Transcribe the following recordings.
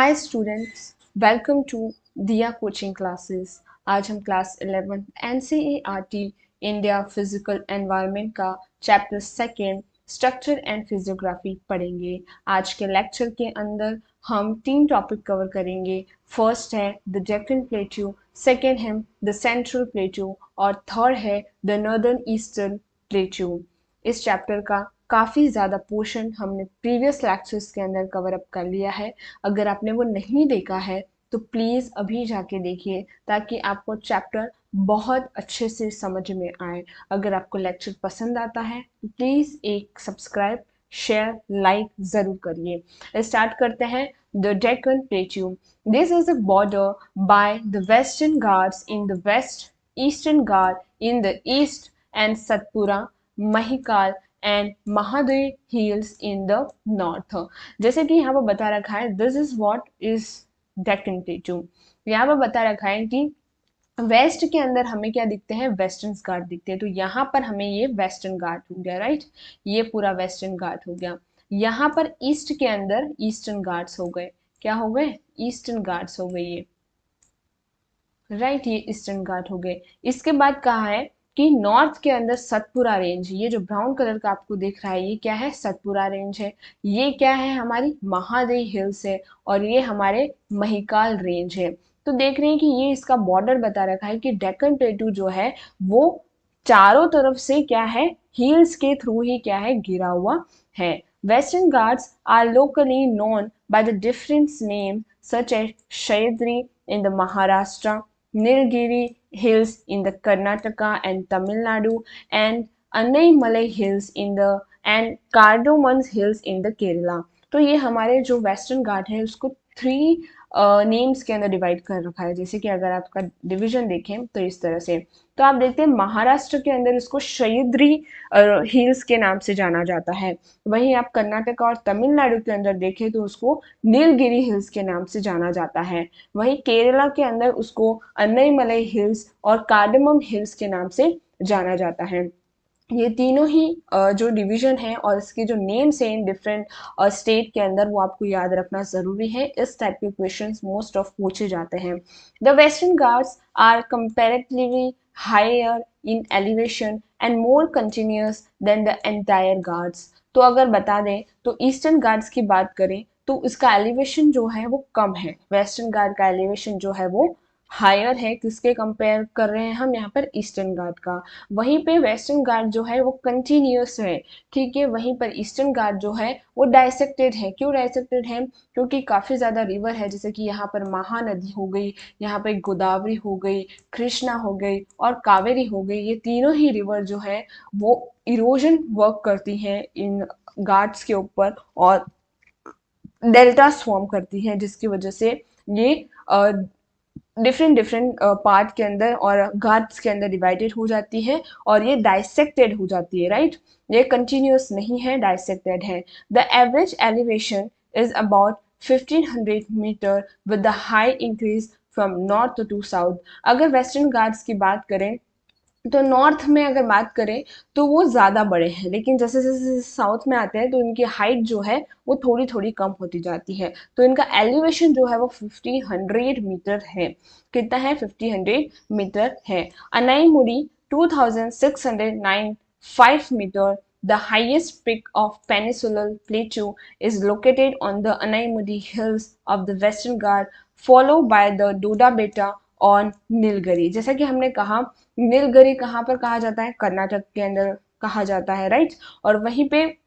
Hi students, welcome to Diya coaching classes. आज हम class 11 NCERT India physical environment का chapter second structure and physiography पढ़ेंगे। आज के लेक्चर के अंदर हम तीन टॉपिक कवर करेंगे। फर्स्ट है द डेक्कन प्लेट्यू, सेकेंड है द सेंट्रल प्लेट्यू और थर्ड है द नॉर्दर्न ईस्टर्न प्लेट्यू। इस चैप्टर का काफ़ी ज़्यादा पोर्शन हमने प्रीवियस लेक्चर्स के अंदर कवर अप कर लिया है। अगर आपने वो नहीं देखा है तो प्लीज़ अभी जाके देखिए ताकि आपको चैप्टर बहुत अच्छे से समझ में आए। अगर आपको लेक्चर पसंद आता है तो प्लीज़ एक सब्सक्राइब, शेयर, लाइक ज़रूर करिए। स्टार्ट करते हैं। The Deccan plateau, this is a border by the western Ghats in the west, eastern Ghat in the east and Satpura, Maikal and Mahadev hills in the north. जैसे कि यहाँ पर बता रखा है this is what is Deccan plateau. यहाँ पर बता रखा है कि वेस्ट के अंदर हमें क्या दिखते हैं, वेस्टर्न घाट दिखते हैं। तो यहाँ पर हमें ये वेस्टर्न घाट हो गया, राइट। ये पूरा वेस्टर्न घाट हो गया। यहाँ पर ईस्ट के अंदर ईस्टर्न घाट्स हो गए। क्या हो गए? ईस्टर्न घाट्स हो गए ये, राइट। ये ईस्टर्न घाट हो गए। इसके बाद कहा है कि नॉर्थ के अंदर सतपुरा रेंज, ये जो ब्राउन कलर का आपको दिख रहा है ये क्या है? सतपुरा रेंज है। ये क्या है? हमारी महादेव हिल्स है और ये हमारे महिकाल रेंज है। तो देख रहे हैं कि ये इसका बॉर्डर बता रखा है कि डेक्कन प्लेटू जो है वो चारों तरफ से क्या है, हिल्स के थ्रू ही क्या है, घिरा हुआ है। Western Ghats are locally known by the different name such as Sahyadri in the Maharashtra, Nilgiri Hills in the Karnataka and Tamil Nadu, and Anaimalai Hills in the and Cardamom Hills in the Kerala। तो ये हमारे जो western घाट है उसको three names के अंदर divide कर रखा है। जैसे कि अगर आपका डिवीजन देखें तो इस तरह से, तो आप देखते हैं महाराष्ट्र के अंदर इसको सह्याद्री हिल्स के नाम से जाना जाता है। वहीं आप कर्नाटक और तमिलनाडु के अंदर देखें तो उसको नीलगिरी हिल्स के नाम से जाना जाता है। वहीं केरला के अंदर उसको अन्नईमलई हिल्स और कार्डमम हिल्स के नाम से जाना जाता है। ये तीनों ही जो डिवीजन है और इसके जो नेम्स हैं इन डिफरेंट स्टेट के अंदर वो आपको याद रखना ज़रूरी है। इस टाइप के क्वेश्चंस मोस्ट ऑफ पूछे जाते हैं। The western Ghats are comparatively higher in elevation and more continuous than the entire Ghats. तो अगर बता दें तो ईस्टर्न घाट्स की बात करें तो इसका एलिवेशन जो है वो कम है। वेस्टर्न घाट का एलिवेशन जो है वो हायर है। किसके कंपेयर कर रहे हैं हम यहाँ पर? ईस्टर्न घाट का। वहीं पे वेस्टर्न घाट जो है वो कंटिन्यूअस है, ठीक है। वहीं पर ईस्टर्न घाट जो है वो डाइसेक्टेड है। क्यों डाइसेक्टेड है? क्योंकि काफ़ी ज़्यादा रिवर है, जैसे कि यहाँ पर महानदी हो गई, यहाँ पे गोदावरी हो गई, कृष्णा हो गई और कावेरी हो गई। ये तीनों ही रिवर जो है वो इरोजन वर्क करती हैं इन घाट्स के ऊपर और डेल्टा फॉर्म करती हैं, जिसकी वजह से ये डिफरेंट डिफरेंट पार्ट के अंदर और घाट्स के अंदर डिवाइडेड हो जाती है और ये डाइसेक्टेड हो जाती है, राइट। ये कंटिन्यूअस नहीं है, डाइसेक्टेड है। The average elevation is about 1500 metre with the high increase from north to south. अगर वेस्टर्न घाट्स की बात करें तो नॉर्थ में अगर बात करें तो वो ज़्यादा बड़े हैं, लेकिन जैसे जैसे साउथ में आते हैं तो इनकी हाइट जो है वो थोड़ी थोड़ी कम होती जाती है। तो इनका एलिवेशन जो है वो 1500 मीटर है। कितना है? 1500 मीटर है। Anaimudi 2695 metre, the highest peak of peninsular plateau is located on the Anaimudi hills of the Western Ghat, followed by the Doda Beta on Nilgiri. जैसा कि हमने कहा नीलगिरी कहाँ पर कहा जाता है? कर्नाटक के अंदर कहा जाता है, राइट। और वहीं पे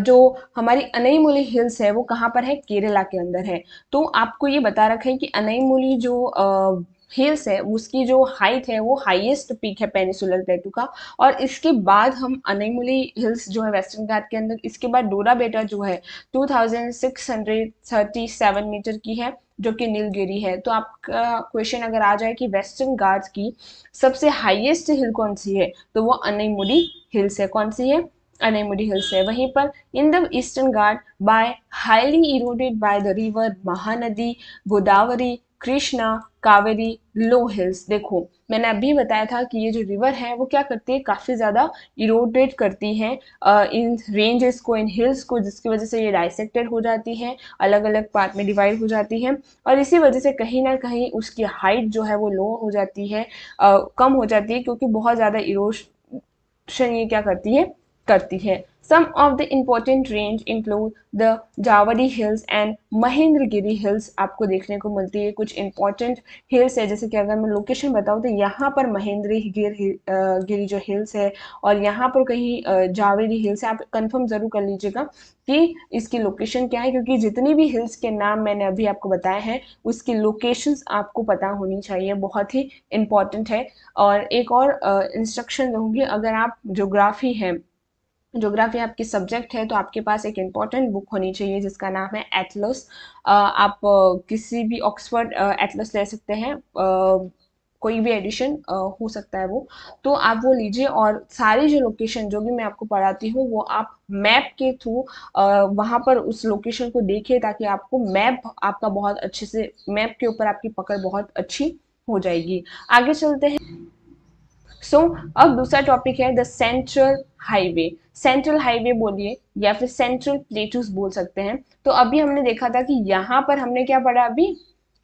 जो हमारी अनईमुली हिल्स है वो कहाँ पर है? केरला के अंदर है। तो आपको ये बता रखा है कि अनईमुली जो हिल्स है उसकी जो हाइट है वो हाईएस्ट पीक है पेनिसुलर प्लेटू का। और इसके बाद हम अनईमुली हिल्स जो है वेस्टर्न घाट के अंदर, इसके बाद डोरा बेटा जो है 2637 मीटर की है जो कि नीलगिरी है। तो आपका क्वेश्चन अगर आ जाए कि वेस्टर्न घाट्स की सबसे हाईएस्ट हिल कौन सी है तो वो अनईमुली हिल्स है। कौन सी है? अनेमुडी हिल्स है। वहीं पर in the eastern Ghat by highly eroded by the river Mahanadi, Godavari, Krishna, Kaveri, low hills. देखो मैंने अभी बताया था कि ये जो रिवर है वो क्या करती है, काफी ज्यादा इरोडेट करती है इन रेंजेस को, इन हिल्स को, जिसकी वजह से ये डाइसेक्टेड हो जाती है, अलग अलग पार्ट में डिवाइड हो जाती है, और इसी वजह से कहीं ना कहीं उसकी हाइट जो है वो लो हो जाती है, कम हो जाती है, क्योंकि बहुत ज्यादा इरोशन ये क्या करती है। Some of the important range include the Jawari hills and Mahendragiri hills आपको देखने को मिलती है। कुछ इंपॉर्टेंट हिल्स है, जैसे कि अगर मैं लोकेशन बताऊँ तो यहाँ पर गिरी जो हिल्स है, और यहाँ पर कहीं जावेरी हिल्स है। आप कंफर्म जरूर कर लीजिएगा कि इसकी लोकेशन क्या है, क्योंकि जितनी भी हिल्स के नाम मैंने अभी आपको बताए हैं उसकी लोकेशंस आपको पता होनी चाहिए, बहुत ही इंपॉर्टेंट है। और एक और इंस्ट्रक्शन दूंगी, अगर आप ज्योग्राफी आपकी सब्जेक्ट है तो आपके पास एक इम्पॉर्टेंट बुक होनी चाहिए जिसका नाम है एटलस। आप किसी भी ऑक्सफोर्ड एटलस ले सकते हैं, कोई भी एडिशन हो सकता है वो, तो आप वो लीजिए, और सारी जो लोकेशन जो भी मैं आपको पढ़ाती हूँ वो आप मैप के थ्रू वहाँ पर उस लोकेशन को देखिए, ताकि आपको मैप आपका बहुत अच्छे से, मैप के ऊपर आपकी पकड़ बहुत अच्छी हो जाएगी। आगे चलते हैं। अब दूसरा टॉपिक है the central highway. Central highway बोलिए या फिर सेंट्रल प्लेटूज बोल सकते हैं। तो अभी हमने देखा था कि यहाँ पर हमने क्या पढ़ा अभी,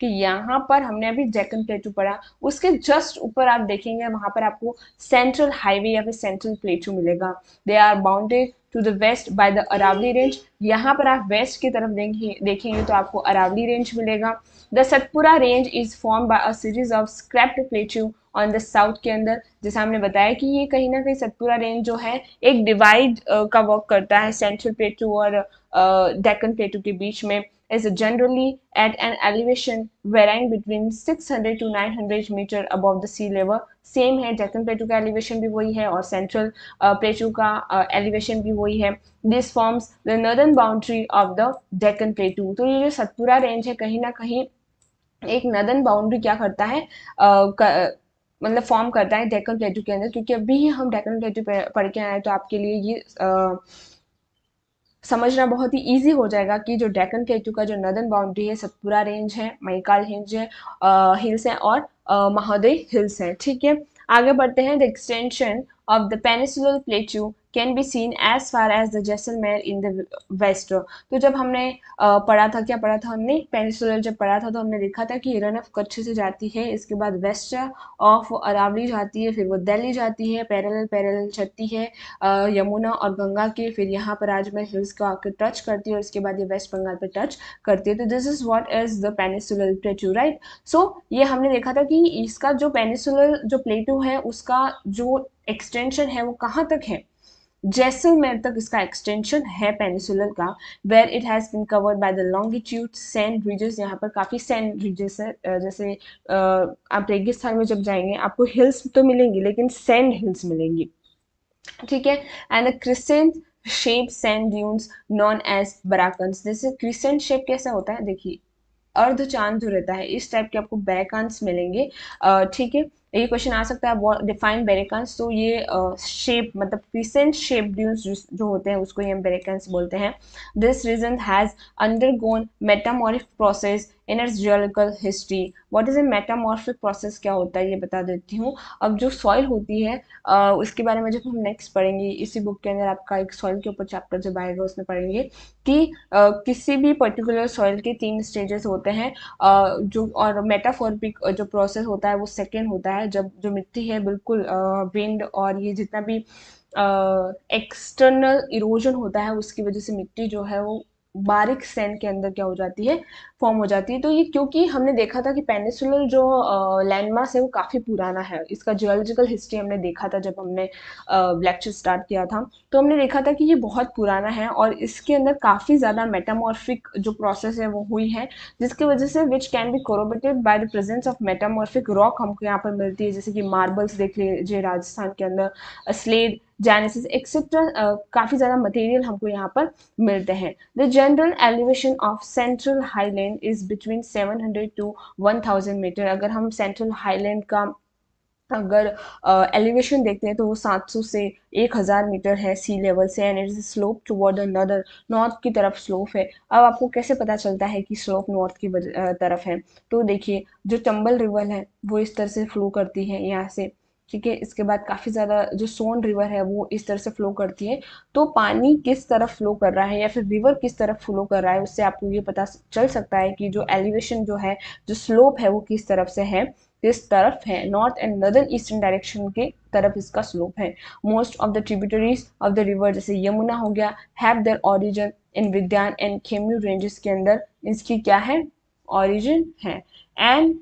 कि यहाँ पर हमने अभी डेक्कन प्लेटू पढ़ा, उसके जस्ट ऊपर आप देखेंगे वहां पर आपको सेंट्रल हाईवे या फिर सेंट्रल प्लेटू मिलेगा। They are bounded to the west by the Aravalli range. यहाँ पर आप वेस्ट की तरफ देखेंगे तो आपको अरावली रेंज मिलेगा। The Satpura range is form by a series of scrapped plateau on the south के अंदर। जैसे हमने बताया कि ये कहीं ना कहीं सतपुरा रेंज जो है एक डिवाइड का वर्क करता है सेंट्रल प्लेटू और डेक्कन प्लेटू के बीच में। is generally at an elevation varying between 600 to 900 metre above the sea level। Same है, डेक्कन प्लेटू का एलिवेशन भी वही है और सेंट्रल प्लेटू का एलिवेशन भी वही है। This forms the northern boundary of the Deccan प्लेटू। तो ये जो सतपुरा रेंज है कहीं ना कहीं एक नदन बाउंड्री क्या करता है, मतलब फॉर्म करता है डेक्कन प्लेटू के अंदर। क्योंकि अभी ही हम डेक्कन प्लेटू पढ़ के आए तो आपके लिए ये समझना बहुत ही इजी हो जाएगा कि जो डेक्कन प्लेटू का जो नदन बाउंड्री है सतपुरा रेंज है, महिकाल हिल्स है, हिल्स है और महादेव हिल्स है। ठीक है, आगे बढ़ते हैं। The extension of the peninsular plateau can be seen as far as the Jaisalmer in the west. तो जब हमने पढ़ा था, क्या पढ़ा था हमने, पेनिसुलर जब पढ़ा था तो हमने देखा था कि रन ऑफ कच्छ से जाती है, इसके बाद वेस्ट ऑफ अरावली जाती है, फिर वो दिल्ली जाती है, पैरेलल पैरेलल चलती है यमुना और गंगा के, फिर यहाँ पर राजमहल हिल्स को आकर टच करती है और उसके बाद ये वेस्ट बंगाल पे टच करती है। तो this is what is the peninsular plateau, right. So ये हमने देखा था कि इसका जो पेनिसुलर जो प्लेटू है उसका जो एक्सटेंशन है वो कहाँ तक है, जैसलमेर तक इसका एक्सटेंशन है पेनिसुलर का। Where it has been covered by the longitude sand ridges. यहाँ पर काफी सैंड रिजेस है, जैसे आप रेगिस्तान में जब जाएंगे आपको हिल्स तो मिलेंगी लेकिन सैंड हिल्स मिलेंगी। ठीक है, and the crescent shape sand dunes known as barchans. जैसे क्रिसेंट शेप कैसा होता है, देखिए अर्ध चांद जो रहता है इस टाइप के आपको बैकांस मिलेंगे। ठीक है, ये क्वेश्चन आ सकता है डिफाइन बेरिकन्स। तो ये शेप मतलब क्रिसेंट शेप ड्यून्स जो होते हैं उसको ही हम बेरिकन्स बोलते हैं। This region has undergone metamorphic process in its geological history. What is a metamorphic process, क्या होता है ये बता देती हूँ। अब जो सॉइल होती है उसके बारे में जब हम नेक्स्ट पढ़ेंगे, इसी बुक के अंदर आपका एक सॉइल के ऊपर चैप्टर जब आएगा उसमें पढ़ेंगे कि किसी भी पर्टिकुलर सॉइल के 3 स्टेजेस होते हैं, जो और मेटाफॉर्मिक जो प्रोसेस होता है वो सेकेंड होता है, जब जो मिट्टी है बिल्कुल विंड और ये जितना भी एक्सटर्नल इरोजन होता है उसकी वजह से मिट्टी जो है वो बारीक सैंड के अंदर क्या हो जाती है, फॉर्म हो जाती है। तो ये क्योंकि हमने देखा था कि पेनिसुलर जो लैंडमास है वो काफ़ी पुराना है, इसका जियोलॉजिकल हिस्ट्री हमने देखा था जब हमने लेक्चर स्टार्ट किया था, तो हमने देखा था कि ये बहुत पुराना है और इसके अंदर काफ़ी ज़्यादा मेटामॉर्फिक जो प्रोसेस है वो हुई है, जिसकी वजह से which can be corroborated by the presence of metamorphic rock हमको यहाँ पर मिलती है। जैसे कि मार्बल्स देख लीजिए राजस्थान के अंदर, स्लेट, जेनेसिस एक्सेट्रा, काफ़ी ज़्यादा मटेरियल हमको यहाँ पर मिलते हैं। The general elevation of central highland is between 700 to 1000 metre. अगर हम सेंट्रल हाईलैंड का अगर एलिवेशन देखते हैं तो वो 700 से 1000 मीटर है सी लेवल से, and it is slope toward नदर, नॉर्थ की तरफ स्लोप है। अब आपको कैसे पता चलता है कि स्लोप नॉर्थ की तरफ है? तो देखिए, जो चंबल रिवर है वो इस तरह से फ्लो करती है यहाँ से, ठीक है। इसके बाद काफ़ी ज़्यादा जो सोन रिवर है वो इस तरह से फ्लो करती है। तो पानी किस तरफ फ्लो कर रहा है या फिर रिवर किस तरफ फ्लो कर रहा है, उससे आपको ये पता चल सकता है कि जो एलिवेशन जो है, जो स्लोप है वो किस तरफ से है, किस तरफ है। North and northern eastern direction के तरफ इसका स्लोप है। Most of the tributaries of the river, जैसे यमुना हो गया, have their origin in Vindhyan and Kaimur ranges के अंदर इसकी क्या है, ओरिजिन है। And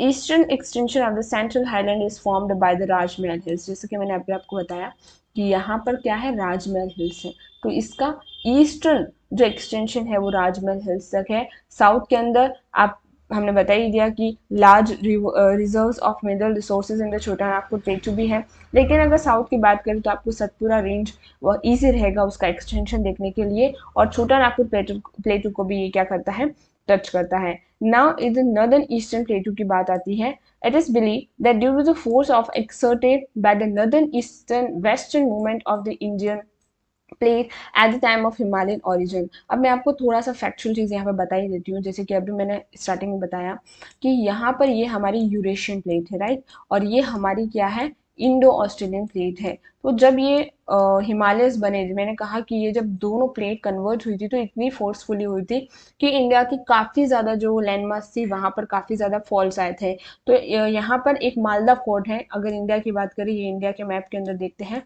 eastern extension of the central highland is formed by the Rajmahal hills, जैसे कि मैंने अभी आपको बताया कि यहाँ पर क्या है, राजमहल हिल्स है। तो इसका ईस्टर्न जो एक्सटेंशन है वो राजमहल हिल्स तक है। साउथ के अंदर आप, हमने बता ही दिया कि large reserves of mineral resources in the छोटा नागपुर प्लेटू भी है। लेकिन अगर साउथ की बात करें तो आपको सतपुरा रेंज वह ईजी रहेगा उसका एक्सटेंशन देखने के लिए, और छोटा नागपुर प्लेटू को भी ये क्या करता है, टच करता है। नाउ इधर नॉर्दर्न ईस्टर्न प्लेटू की बात आती है। It is believe that due to the force of exerted by the northern eastern western movement of the Indian plate at the time of Himalayan origin. अब मैं आपको थोड़ा सा फैक्चुअल चीज़ यहाँ पे बता ही देती हूँ, जैसे कि अभी मैंने स्टार्टिंग में बताया कि यहाँ पर ये हमारी यूरेशियन प्लेट है, राइट, और ये हमारी क्या है, इंडो ऑस्ट्रेलियन प्लेट है। तो जब ये हिमालयस बने, मैंने कहा कि ये जब दोनों प्लेट कन्वर्ज हुई थी तो इतनी फोर्सफुली हुई थी कि इंडिया की काफ़ी ज़्यादा जो लैंडमार्क्स थी वहाँ पर काफ़ी ज़्यादा फॉल्स आए थे। तो यहाँ पर एक मालदा फोर्ट है, अगर इंडिया की बात करें, ये इंडिया के मैप के अंदर देखते हैं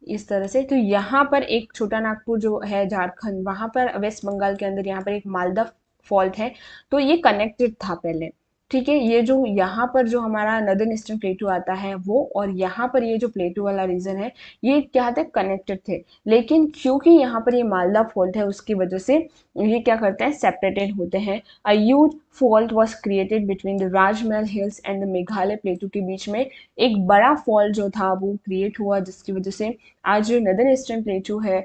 इस तरह से, तो यहाँ पर एक छोटा नागपुर जो है झारखंड, वहाँ पर वेस्ट बंगाल के अंदर यहाँ पर एक मालदा फॉल्ट है। तो ये कनेक्टेड था पहले, ठीक है। ये जो यहाँ पर जो हमारा नदर्न ईस्टर्न प्लेटू आता है वो, और यहाँ पर ये जो प्लेटू वाला रीजन है, ये क्या थे, कनेक्टेड थे। लेकिन क्योंकि यहाँ पर ये मालदा फॉल्ट है उसकी वजह से ये क्या करते हैं, सेपरेटेड होते हैं। A huge fault was created between the Rajmahal hills and the Meghalaya प्लेटू के बीच में एक बड़ा फॉल्ट जो था वो क्रिएट हुआ, जिसकी वजह से आज जो नदर्न ईस्टर्न प्लेटू है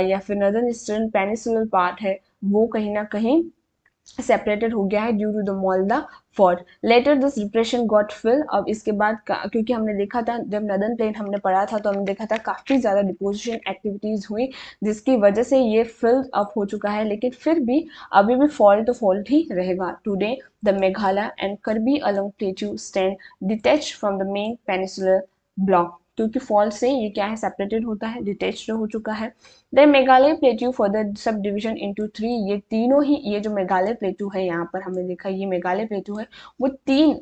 या फिर नदर्न ईस्टर्न पेनिसुलर पार्ट है वो कहीं ना कहीं सेपरेटेड हो गया है due to the Malda fault. Later this depression got fill. अब इसके बाद क्योंकि हमने देखा था जब नदर्न प्लेट हमने पढ़ा था तो हमने देखा था काफ़ी ज़्यादा डिपोजिशन एक्टिविटीज़ हुई जिसकी वजह से ये फिल अप हो चुका है, लेकिन फिर भी अभी भी फॉल्ट तो फॉल्ट ही रहेगा। टुडे द मेघालय एंड करबी along प्लेटू stand detach from the main peninsular block, क्योंकि फॉल्ट से ये क्या है, सेपरेटेड होता है, डिटेच्ड हो चुका है। Then Meghalaya plateau further sub division into 3। ये तीनों ही, ये जो मेघालय प्लेट्यू है यहाँ पर हमने देखा ये मेघालय प्लेट्यू है, वो 3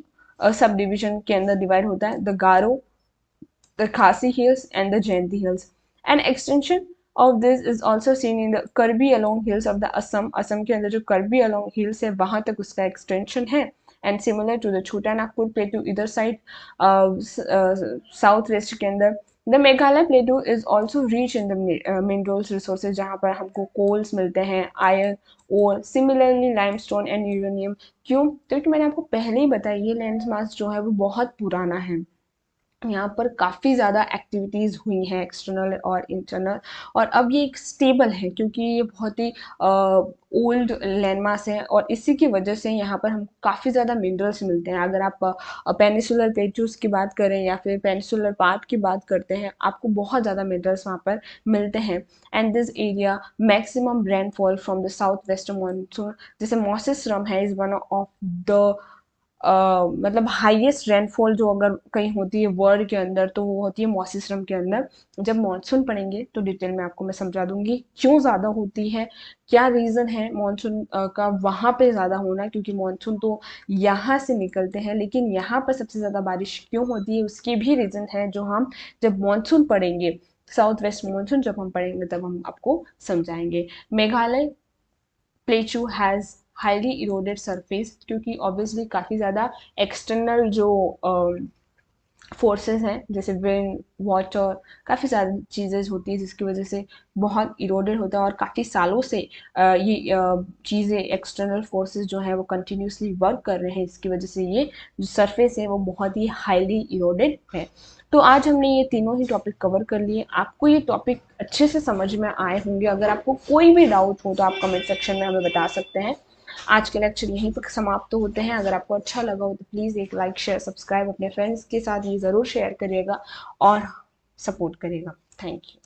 सब डिविजन के अंदर डिवाइड होता है, द गारो, द खासी hills and the Jayanti hills. An extension of this is also seen in the Kirby along hills of the Assam. Assam के अंदर जो कर्बी अलोंग हिल्स है वहां तक उसका एक्सटेंशन है। एंड सिमिलर टू द छोटा नागपुर प्लेटू इधर साइड साउथ वेस्ट के अंदर। The Meghalaya प्लेटू is also rich in the minerals resources, जहाँ पर हमको कोल्स मिलते हैं, आयरन और सिमिलरली लाइमस्टोन एंड यूरेनियम। क्यों? क्योंकि मैंने आपको पहले ही बताया ये लैंड मास जो है वो बहुत पुराना है, यहाँ पर काफ़ी ज़्यादा एक्टिविटीज़ हुई हैं एक्सटर्नल और इंटरनल, और अब ये एक स्टेबल है क्योंकि ये बहुत ही ओल्ड लैंडमास है, और इसी की वजह से यहाँ पर हम काफ़ी ज़्यादा मिनरल्स मिलते हैं। अगर आप पेनिसुलर प्लेटूज की बात करें या फिर पेनिसुलर पार्ट की बात करते हैं, आपको बहुत ज़्यादा मिनरल्स वहाँ पर मिलते हैं। And this area maximum rainfall from the south western monsoon, जैसे मौसिसरम है, इज़ वन ऑफ द मतलब हाईएस्ट रेनफॉल जो अगर कहीं होती है वर्ल्ड के अंदर तो वो होती है मौसिसरम के अंदर। जब मानसून पढ़ेंगे तो डिटेल में आपको मैं समझा दूंगी क्यों ज़्यादा होती है, क्या रीज़न है मानसून का वहाँ पे ज़्यादा होना, क्योंकि मानसून तो यहाँ से निकलते हैं लेकिन यहाँ पर सबसे ज़्यादा बारिश क्यों होती है उसकी भी रीज़न है, जो हम जब मानसून पढ़ेंगे, साउथ वेस्ट मानसून जब हम पढ़ेंगे तब हम आपको समझाएंगे। Meghalaya प्लेटू has highly eroded surface, क्योंकि ऑब्वियसली काफ़ी ज़्यादा एक्सटर्नल जो फोर्सेस हैं जैसे विंड, वाटर, काफ़ी सारी चीज़ें होती है जिसकी वजह से बहुत इरोडेड होता है, और काफ़ी सालों से ये चीज़ें एक्सटर्नल फोर्सेस जो है वो कंटिन्यूसली वर्क कर रहे हैं, इसकी वजह से ये जो सरफेस है वो बहुत ही हाईली इरोडेड है। तो आज हमने ये तीनों ही टॉपिक कवर कर लिए। आपको ये टॉपिक अच्छे से समझ में आए होंगे। अगर आपको कोई भी डाउट हो तो आप कमेंट सेक्शन में हमें बता सकते हैं। आज के लेक्चर यहीं पर समाप्त होते हैं। अगर आपको अच्छा लगा हो तो प्लीज़ एक लाइक शेयर सब्सक्राइब अपने फ्रेंड्स के साथ ये ज़रूर शेयर करिएगा और सपोर्ट करिएगा। Thank you.